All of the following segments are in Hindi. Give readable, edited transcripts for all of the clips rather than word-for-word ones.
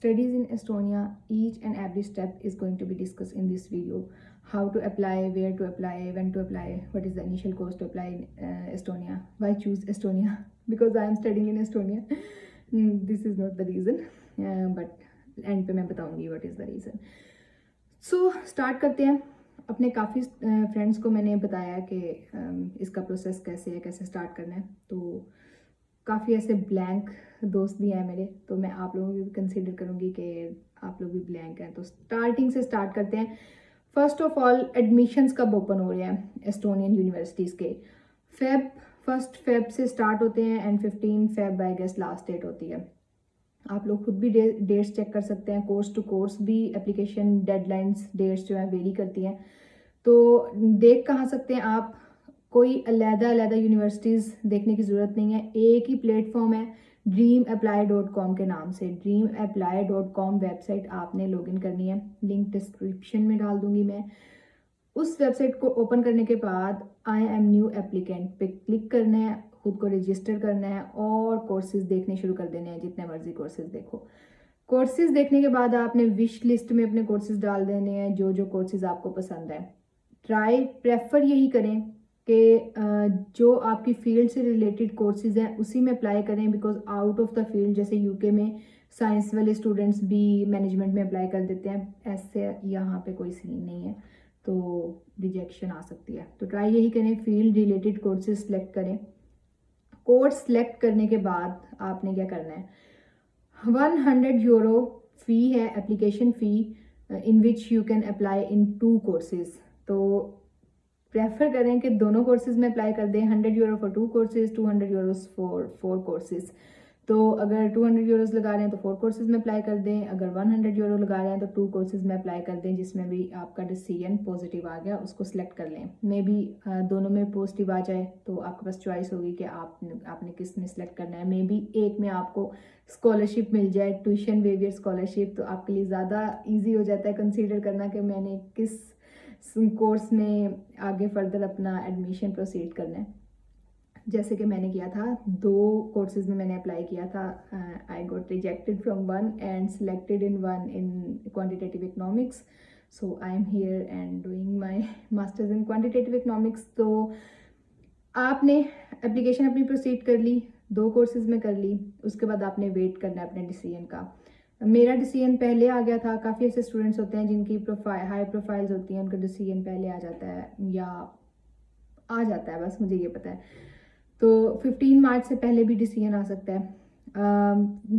Studies in Estonia, each and every step is going to be discussed in this video. How to apply, where to apply, when to apply, what is the initial cost to apply in Estonia, why choose Estonia? Because I am studying in Estonia. This is not the reason, but and पे मैं बताऊंगी what is the reason. So start करते हैं. अपने काफ़ी फ्रेंड्स को मैंने बताया कि इसका प्रोसेस कैसे है, कैसे स्टार्ट करना है. तो काफ़ी ऐसे ब्लैंक दोस्त भी हैं मेरे, तो मैं आप लोगों को भी कंसिडर करूँगी कि आप लोग भी ब्लैंक हैं. तो स्टार्टिंग से स्टार्ट करते हैं. फर्स्ट ऑफ ऑल, एडमिशन्स कब ओपन हो रहे हैं एस्टोनियन यूनिवर्सिटीज़ के? फर्स्ट फेब से स्टार्ट होते हैं and 15 Feb I guess last date होती है. आप लोग खुद भी डेट्स चेक कर सकते हैं. कोर्स टू कोर्स भी एप्लीकेशन डेडलाइंस डेट्स जो है वेरी करती हैं. तो देख कहाँ सकते हैं आप, कोई अलग-अलग यूनिवर्सिटीज़ देखने की ज़रूरत नहीं है. एक ही प्लेटफॉर्म है dreamapply.com के नाम से. dreamapply.com वेबसाइट आपने लॉगिन करनी है. लिंक डिस्क्रिप्शन में डाल दूंगी मैं. उस वेबसाइट को ओपन करने के बाद आई एम न्यू एप्लीकेंट पे क्लिक करना है, खुद को रजिस्टर करना है और कोर्सेज देखने शुरू कर देने हैं. जितने मर्जी कोर्सेज देखो. कोर्सेज देखने के बाद आपने विश लिस्ट में अपने कोर्सेज डाल देने हैं, जो जो कोर्सेज आपको पसंद है. प्रेफर यही करें कि जो आपकी फील्ड से रिलेटेड कोर्सेज हैं उसी में अप्लाई करें. Because out of the field, जैसे यूके में साइंस वाले स्टूडेंट्स भी मैनेजमेंट में अप्लाई कर देते हैं, ऐसे यहाँ पे कोई सीन नहीं है, तो रिजेक्शन आ सकती है. तो ट्राई यही करें, फील्ड रिलेटेड कोर्सेज सेलेक्ट करें. कोर्स सेलेक्ट करने के बाद आपने क्या करना है, 100 यूरो फी है, application fee, in which you can apply in 2 courses. तो प्रेफर करें कि दोनों कोर्सेज में अप्लाई कर दें. 100 euro for 2 courses, 200 Euros for 4 courses. तो अगर 200 यूरोस लगा रहे हैं तो 4 कोर्सेज में अप्लाई कर दें. अगर 100 यूरो लगा रहे हैं तो 2 कोर्सेज में अप्लाई कर दें. जिसमें भी आपका डिसीजन पॉजिटिव आ गया उसको सिलेक्ट कर लें. मे बी दोनों में पॉजिटिव आ जाए तो आपके पास चॉइस होगी कि आपने किस में सिलेक्ट करना है. मे बी एक में आपको स्कॉलरशिप मिल जाए, ट्यूशन वेवियर स्कॉलरशिप, तो आपके लिए ज़्यादा ईजी हो जाता है कंसिडर करना कि मैंने किस कोर्स में आगे फर्दर अपना एडमिशन प्रोसीड करना है. जैसे कि मैंने किया था, 2 कोर्सेज में मैंने अप्लाई किया था. I got rejected from 1 and selected in 1 in quantitative economics. So I am here and doing my masters in quantitative economics. तो आपने एप्लीकेशन अपनी प्रोसीड कर ली, 2 कोर्सेज में कर ली. उसके बाद आपने वेट करना है अपने डिसीजन का. मेरा डिसीजन पहले आ गया था. काफ़ी ऐसे स्टूडेंट्स होते हैं जिनकी हाई प्रोफाइल्स होती हैं, उनका डिसीजन पहले आ जाता है या आ जाता है, बस मुझे ये पता है. तो 15 मार्च से पहले भी डिसीजन आ सकता है.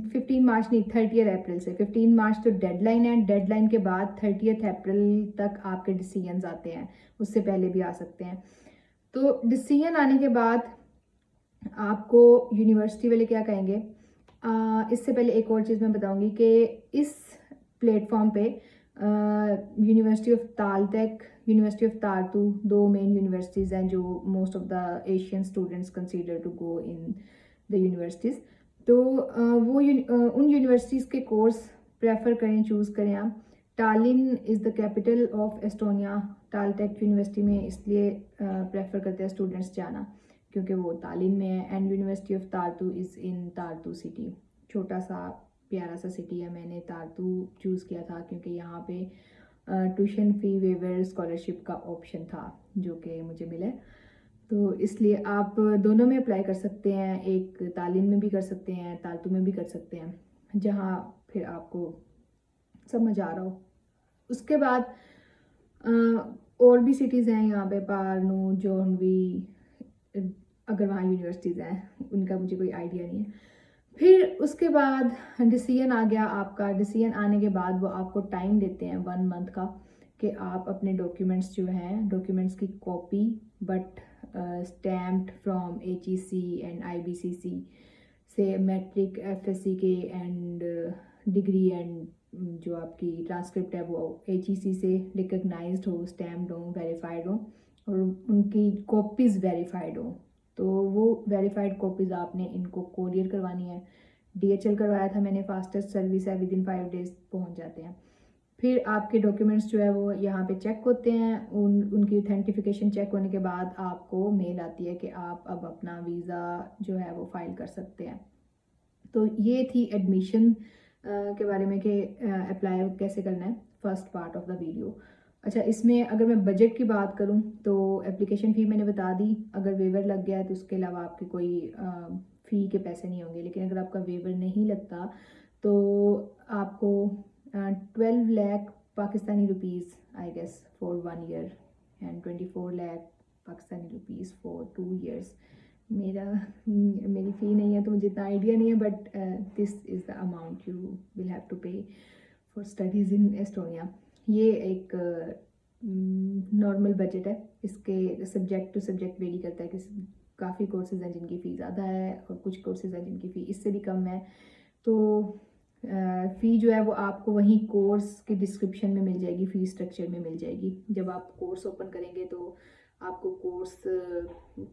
15 मार्च नहीं, 30 अप्रैल से. 15 मार्च तो डेडलाइन है. डेडलाइन के बाद 30 अप्रैल तक आपके डिसीजन आते हैं, उससे पहले भी आ सकते हैं. तो डिसीजन आने के बाद आपको यूनिवर्सिटी वाले क्या कहेंगे, इससे पहले एक और चीज़ मैं बताऊंगी कि इस प्लेटफॉर्म पे university of TalTech, university of Tartu, 2 main universities हैं जो most of the Asian students consider to go in the universities. तो उन यूनिवर्सिटीज़ के कोर्स प्रेफर करें, चूज़ करें आप. Tallinn is the capital of Estonia. TalTech university में इसलिए प्रेफर करते हैं स्टूडेंट्स जाना क्योंकि वो तालिन में है. And university of Tartu is in Tartu city. छोटा सा प्यारा सा सिटी है. मैंने तारतू चूज़ किया था क्योंकि यहाँ पे ट्यूशन फ़ी वेवर स्कॉलरशिप का ऑप्शन था जो कि मुझे मिले. तो इसलिए आप दोनों में अप्लाई कर सकते हैं. एक तालिन में भी कर सकते हैं, तारतू में भी कर सकते हैं, जहाँ फिर आपको समझ आ रहा हो. उसके बाद और भी सिटीज़ हैं यहाँ पे, पार्नू, जोनवी, अगर वहाँ यूनिवर्सिटीज़ हैं उनका मुझे कोई आइडिया नहीं है. फिर उसके बाद डिसीजन आ गया आपका. डिसीजन आने के बाद वो आपको टाइम देते हैं 1 मंथ का कि आप अपने डॉक्यूमेंट्स जो हैं, डॉक्यूमेंट्स की copy but stamped from HEC and IBCC से, मैट्रिक, FSC के एंड डिग्री एंड जो आपकी ट्रांसक्रिप्ट है वो HEC से रिकग्नाइज्ड हो, स्टैम्प्ड हो, वेरीफाइड हो और उनकी कॉपीज़ वेरीफाइड हो. तो वो वेरीफाइड कॉपीज़ आपने इनको कोरियर करवानी है. DHL करवाया था मैंने, फास्टेस्ट सर्विस है, विद इन 5 डेज पहुंच जाते हैं. फिर आपके डॉक्यूमेंट्स जो है वो यहाँ पे चेक होते हैं. उनकी ऑथेंटिफिकेशन चेक होने के बाद आपको मेल आती है कि आप अब अपना वीज़ा जो है वो फाइल कर सकते हैं. तो ये थी एडमिशन के बारे में कि अप्लाई कैसे करना है, first part of the video. अच्छा, इसमें अगर मैं बजट की बात करूं तो एप्लीकेशन फ़ी मैंने बता दी, अगर वेवर लग गया है तो उसके अलावा आपके कोई फ़ी के पैसे नहीं होंगे। लेकिन अगर आपका वेवर नहीं लगता तो आपको 12 lakh Pakistani rupees I guess for 1 year and 24 lakh Pakistani rupees for 2 years. मेरी फ़ी नहीं है तो मुझे इतना आइडिया नहीं है, but this is the amount you will have to pay for studies in Estonia. ये एक नॉर्मल बजट है। इसके सब्जेक्ट टू सब्जेक्ट वेरी करता है कि काफ़ी कोर्सेज़ हैं जिनकी फ़ी ज़्यादा है और कुछ कोर्सेज़ हैं जिनकी फ़ी इससे भी कम है। तो फ़ी जो है वो आपको वहीं कोर्स के डिस्क्रिप्शन में मिल जाएगी, फ़ी स्ट्रक्चर में मिल जाएगी। जब आप कोर्स ओपन करेंगे तो आपको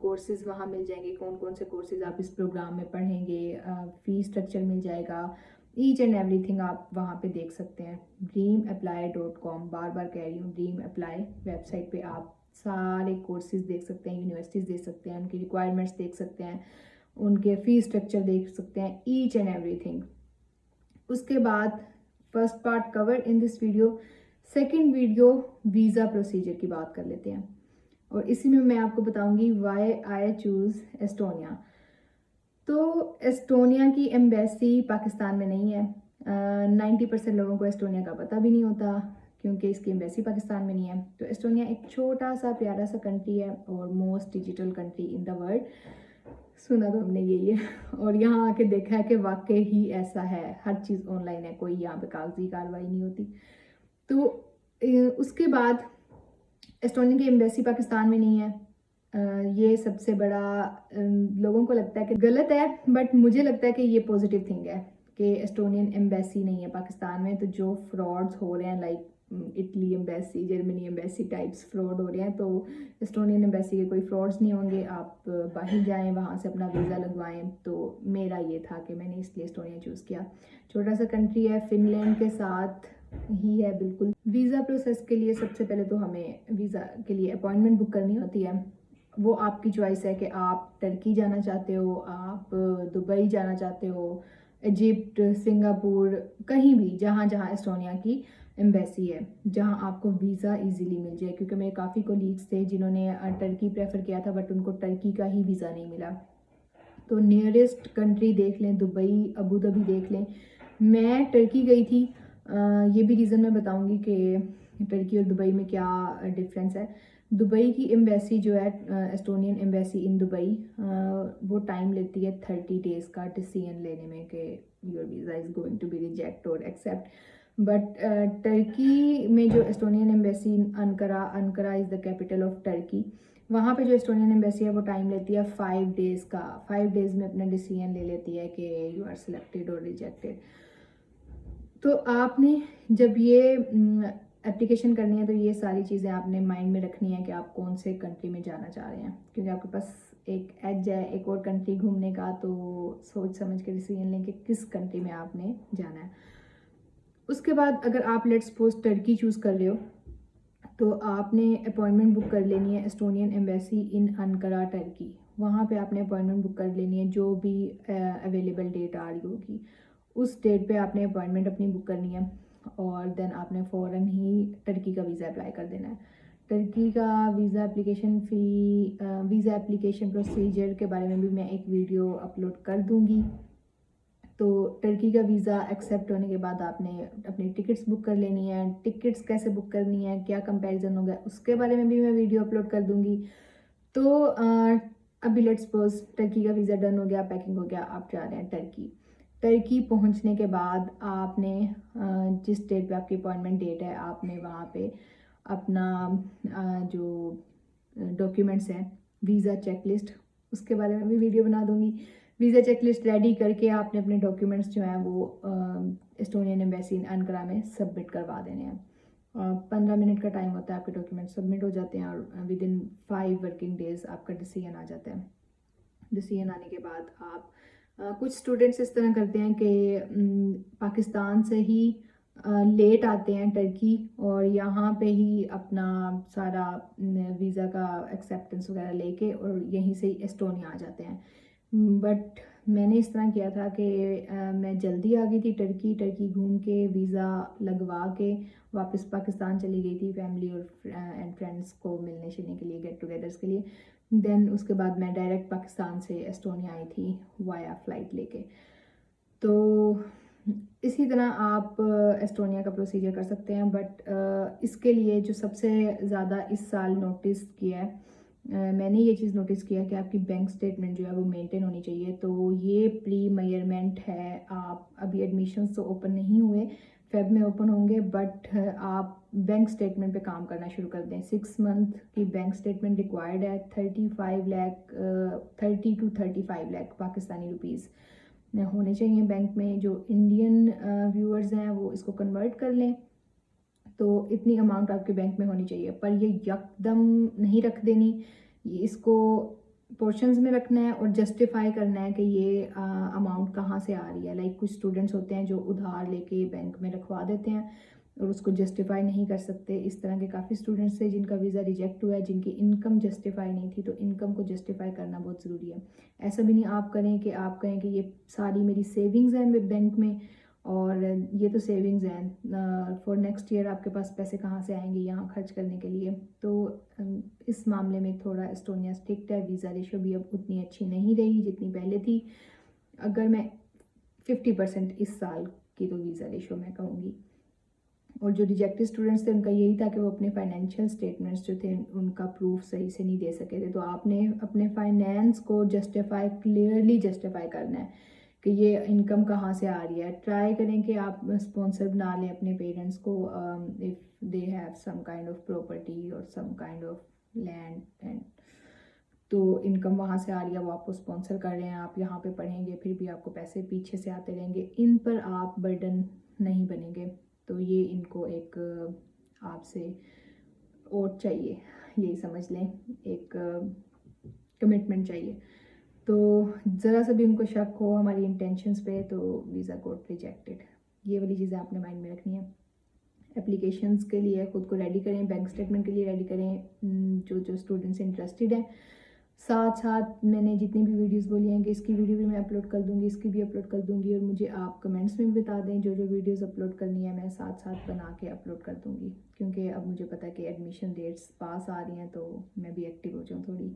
कोर्सेज़ वहाँ मिल जाएंगे, कौन कौन से कोर्सेज़ आप इस प्रोग्राम में पढ़ेंगे, फ़ी स्ट्रक्चर मिल जाएगा, ईच एंड एवरीथिंग आप वहाँ पे देख सकते हैं। dreamapply.com, बार बार कह रही हूँ, ड्रीम अप्लाई वेबसाइट पे आप सारे कोर्सेज़ देख सकते हैं, यूनिवर्सिटीज़ देख सकते हैं, उनकी रिक्वायरमेंट्स देख सकते हैं, उनके फ़ी स्ट्रक्चर देख सकते हैं, ईच एंड एवरीथिंग। उसके बाद first part cover in this video. Second video visa procedure की बात कर लेते हैं और इसी में मैं आपको बताऊंगी व्हाई आई चूज़ एस्टोनिया। तो एस्टोनिया की एम्बेसी पाकिस्तान में नहीं है। 90% लोगों को एस्टोनिया का पता भी नहीं होता क्योंकि इसकी एम्बेसी पाकिस्तान में नहीं है। तो एस्टोनिया एक छोटा सा प्यारा सा कंट्री है और most digital country in the world. सुना तो हमने यही है और यहाँ आके देखा है कि वाकई ही ऐसा है, हर चीज़ ऑनलाइन है, कोई यहाँ पे कागजी कार्रवाई नहीं होती। तो उसके बाद एस्टोनिया की एम्बेसी पाकिस्तान में नहीं है। ये सबसे बड़ा लोगों को लगता है कि गलत है, बट मुझे लगता है कि ये पॉजिटिव थिंग है कि एस्टोनियन एम्बेसी नहीं है पाकिस्तान में। तो जो फ्रॉड्स हो रहे हैं like Italy embassy, Germany embassy types fraud हो रहे हैं, तो एस्टोनियन एम्बेसी के कोई फ्रॉड्स नहीं होंगे। आप बाहर जाएं, वहाँ से अपना वीज़ा लगवाएं। तो मेरा ये था कि मैंने इसलिए एस्टोनिया चूज़ किया। छोटा सा कंट्री है, फिनलैंड के साथ ही है बिल्कुल। वीज़ा प्रोसेस के लिए सबसे पहले तो हमें वीज़ा के लिए अपॉइंटमेंट बुक करनी होती है। वो आपकी चॉइस है कि आप टर्की जाना चाहते हो, आप दुबई जाना चाहते हो, इजिप्ट, सिंगापुर, कहीं भी जहाँ जहाँ एस्टोनिया की एम्बेसी है, जहाँ आपको वीज़ा इजीली मिल जाए। क्योंकि मेरे काफ़ी कोलीग्स थे जिन्होंने टर्की प्रेफर किया था, बट उनको टर्की का ही वीज़ा नहीं मिला। तो नियरेस्ट कंट्री देख लें, दुबई, अबू धाबी देख लें। मैं टर्की गई थी। ये भी रीज़न मैं बताऊंगी कि टर्की और दुबई में क्या डिफरेंस है। दुबई की एम्बेसी जो है, एस्टोनियन एम्बेसी इन दुबई, वो टाइम लेती है 30 डेज़ का डिसीजन लेने में कि your visa is going to be reject और एक्सेप्ट। बट टर्की में जो Estonian embassy Ankara is the capital of Turkey, वहाँ पे जो एस्टोनियन एम्बेसी है वो टाइम लेती है 5 डेज़ का। 5 डेज़ में अपना डिसीजन ले लेती है कि यू आर सिलेक्टेड और रिजेक्टेड। तो आपने जब ये एप्लीकेशन करनी है तो ये सारी चीज़ें आपने माइंड में रखनी है कि आप कौन से कंट्री में जाना चाह रहे हैं, क्योंकि आपके पास एक एज है एक और कंट्री घूमने का। तो सोच समझ के डिसीजन लें कि किस कंट्री में आपने जाना है। उसके बाद अगर आप लेट्स सपोज टर्की चूज़ कर रहे हो तो आपने अपॉइंटमेंट बुक कर लेनी है एस्टोनियन एम्बेसी इन अंकारा टर्की। वहाँ पे आपने अपॉइंटमेंट बुक कर लेनी है, जो भी अवेलेबल डेट आ रही होगी उस डेट पे आपने अपॉइंटमेंट अपनी बुक करनी है और देन आपने फ़ौरन ही टर्की का वीज़ा अप्लाई कर देना है। टर्की का visa application fee, visa application procedure के बारे में भी मैं एक वीडियो अपलोड कर दूँगी। तो टर्की का वीज़ा एक्सेप्ट होने के बाद आपने अपनी टिकट्स बुक कर लेनी है। टिकट्स कैसे बुक करनी है, क्या कंपैरिजन होगा, उसके बारे में भी मैं वीडियो अपलोड कर दूँगी। तो अभी लेट्स सपोज टर्की का वीज़ा डन हो गया, पैकिंग हो गया, आप जा रहे हैं टर्की। टर्की पहुंचने के बाद आपने जिस डेट पे आपकी अपॉइंटमेंट डेट है, आपने वहाँ पे अपना जो डॉक्यूमेंट्स हैं, वीज़ा चेकलिस्ट, उसके बारे में भी वीडियो बना दूँगी। वीज़ा चेकलिस्ट रेडी करके आपने अपने डॉक्यूमेंट्स जो हैं वो एस्टोनियन एम्बेसी अंकारा में सबमिट करवा देने हैं। 15 मिनट का टाइम होता है, आपके डॉक्यूमेंट सबमिट हो जाते हैं और विद इन 5 वर्किंग डेज़ आपका डिसीजन आ जाता है। डिसीजन आने के बाद आप कुछ स्टूडेंट्स इस तरह करते हैं कि पाकिस्तान से ही लेट आते हैं टर्की और यहाँ पे ही अपना सारा वीज़ा का एक्सेप्टेंस वगैरह लेके और यहीं से ही एस्टोनिया आ जाते हैं। बट मैंने इस तरह किया था कि मैं जल्दी आ गई थी टर्की घूम के वीज़ा लगवा के वापस पाकिस्तान चली गई थी फैमिली और एंड फ्रेंड्स को मिलने शिलने के लिए, गेट टुगेदर्स के लिए। देन उसके बाद मैं डायरेक्ट पाकिस्तान से एस्टोनिया आई थी वाया फ़्लाइट लेके। तो इसी तरह आप एस्टोनिया का प्रोसीजर कर सकते हैं, बट इसके लिए जो सबसे ज़्यादा इस साल नोटिस किया है, मैंने ये चीज़ नोटिस किया कि आपकी बैंक स्टेटमेंट जो है वो मेंटेन होनी चाहिए। तो ये प्री मेजरमेंट है। आप अभी एडमिशन्स तो ओपन नहीं हुए, फेब में ओपन होंगे, बट आप बैंक स्टेटमेंट पे काम करना शुरू कर दें। 6 मंथ की बैंक स्टेटमेंट रिक्वायर्ड है। 35 लाख 30 to 35 लाख पाकिस्तानी रुपीज़ होने चाहिए बैंक में। जो इंडियन व्यूअर्स हैं वो इसको कन्वर्ट कर लें, तो इतनी अमाउंट आपके बैंक में होनी चाहिए। पर ये यकदम नहीं रख देनी, इसको पोर्शंस में रखना है और जस्टिफाई करना है कि ये अमाउंट कहाँ से आ रही है। लाइक कुछ स्टूडेंट्स होते हैं जो उधार लेके बैंक में रखवा देते हैं और उसको जस्टिफाई नहीं कर सकते। इस तरह के काफ़ी स्टूडेंट्स थे जिनका वीज़ा रिजेक्ट हुआ है, जिनकी इनकम जस्टिफाई नहीं थी। तो इनकम को जस्टिफाई करना बहुत ज़रूरी है। ऐसा भी नहीं आप करें कि आप कहें कि ये सारी मेरी सेविंग्स हैं बैंक में और ये तो सेविंग्स हैं, फॉर नेक्स्ट ईयर आपके पास पैसे कहाँ से आएंगे यहाँ खर्च करने के लिए। तो इस मामले में थोड़ा एस्टोनिया स्ट्रिक्ट है। वीज़ा रेशो भी अब उतनी अच्छी नहीं रही जितनी पहले थी। अगर मैं 50% इस साल की तो वीज़ा रेशो मैं कहूँगी। और जो रिजेक्टेड स्टूडेंट्स थे उनका यही था कि वो अपने फाइनेंशियल स्टेटमेंट्स जो थे उनका प्रूफ सही से नहीं दे सके थे। तो आपने अपने फाइनेंस को जस्टिफाई, क्लियरली जस्टिफाई करना है कि ये इनकम कहाँ से आ रही है। ट्राई करें कि आप स्पॉन्सर बना लें अपने पेरेंट्स को, if they have some kind of property और some kind of land and तो इनकम वहाँ से आ रही है, वो आपको स्पॉन्सर कर रहे हैं। आप यहाँ पे पढ़ेंगे फिर भी आपको पैसे पीछे से आते रहेंगे, इन पर आप बर्डन नहीं बनेंगे। तो ये इनको एक आपसे ओट चाहिए, यही समझ लें, एक कमिटमेंट चाहिए। तो ज़रा सा भी उनको शक हो हमारी इंटेंशंस पे तो वीज़ा कोड रिजेक्टेड। ये वाली चीज़ें आपने माइंड में रखनी है। एप्लीकेशंस के लिए खुद को रेडी करें, बैंक स्टेटमेंट के लिए रेडी करें, जो जो स्टूडेंट्स इंटरेस्टेड हैं। साथ साथ मैंने जितनी भी वीडियोस बोली हैं कि इसकी वीडियो भी मैं अपलोड कर दूंगी, इसकी भी अपलोड कर दूंगी, और मुझे आप कमेंट्स में भी बता दें जो जो वीडियोस अपलोड करनी है, मैं साथ साथ बना के अपलोड कर दूंगी। क्योंकि अब मुझे पता है कि एडमिशन डेट्स पास आ रही हैं तो मैं भी एक्टिव हो जाऊँ थोड़ी।